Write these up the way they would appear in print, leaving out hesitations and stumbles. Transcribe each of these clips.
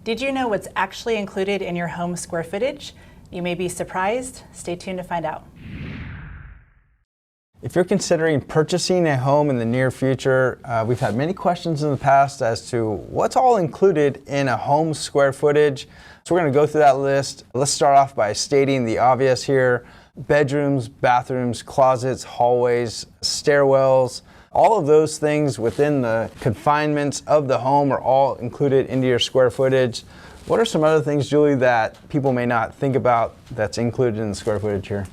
Did you know what's actually included in your home square footage? You may be surprised. Stay tuned to find out. If you're considering purchasing a home in the near future, we've had many questions in the past as to what's all included in a home square footage. So we're going to go through that list. Let's start off by stating the obvious here. Bedrooms, bathrooms, closets, hallways, stairwells, all of those things within the confinements of the home are all included into your square footage. What are some other things, Julie, that people may not think about that's included in the square footage here?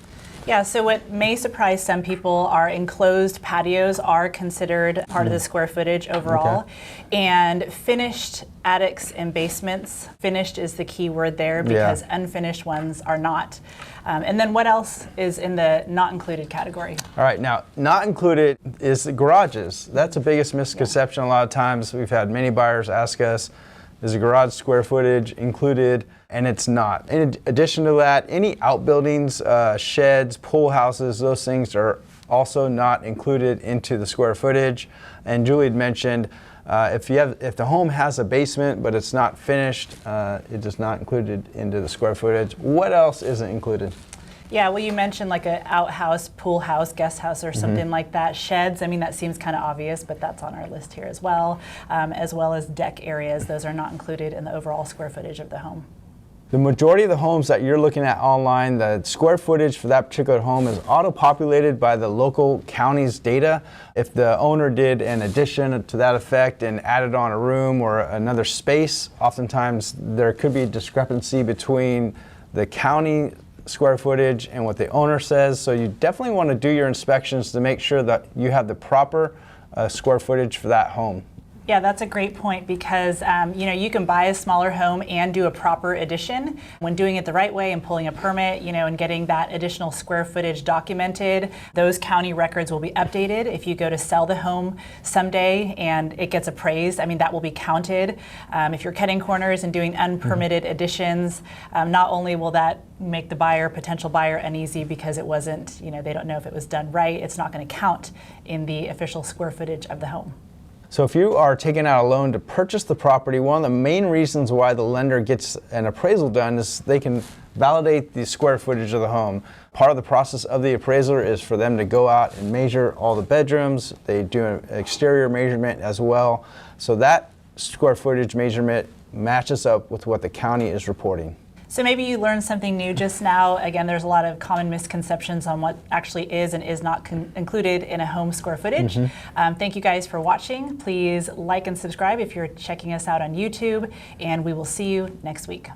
Yeah, so what may surprise some people are enclosed patios are considered part of the square footage overall. Okay. And finished attics and basements. Finished is the key word there because unfinished ones are not. And then what else is in the not included category? All right, now not included is the garages. That's the biggest misconception. A lot of times we've had many buyers ask us, is the garage square footage included? And it's not. In addition to that, any outbuildings, sheds, pool houses, those things are also not included into the square footage. And Julie had mentioned if the home has a basement but it's not finished, it is not included into the square footage. What else isn't included? Yeah, well, you mentioned like an outhouse, pool house, guest house, or something like that. Sheds, I mean, that seems kind of obvious, but that's on our list here as well as deck areas. Those are not included in the overall square footage of the home. The majority of the homes that you're looking at online, the square footage for that particular home is auto-populated by the local county's data. If the owner did an addition to that effect and added on a room or another space, oftentimes there could be a discrepancy between the county square footage and what the owner says. So you definitely want to do your inspections to make sure that you have the proper square footage for that home. Yeah, that's a great point because you can buy a smaller home and do a proper addition. When doing it the right way and pulling a permit, and getting that additional square footage documented, those county records will be updated. If you go to sell the home someday and it gets appraised, that will be counted. If you're cutting corners and doing unpermitted additions, not only will that make the potential buyer uneasy because it wasn't, they don't know if it was done right, it's not going to count in the official square footage of the home. So if you are taking out a loan to purchase the property, one of the main reasons why the lender gets an appraisal done is they can validate the square footage of the home. Part of the process of the appraiser is for them to go out and measure all the bedrooms. They do an exterior measurement as well. So that square footage measurement matches up with what the county is reporting. So maybe you learned something new just now. Again, there's a lot of common misconceptions on what actually is and is not included in a home square footage. Thank you guys for watching. Please like and subscribe if you're checking us out on YouTube, and we will see you next week.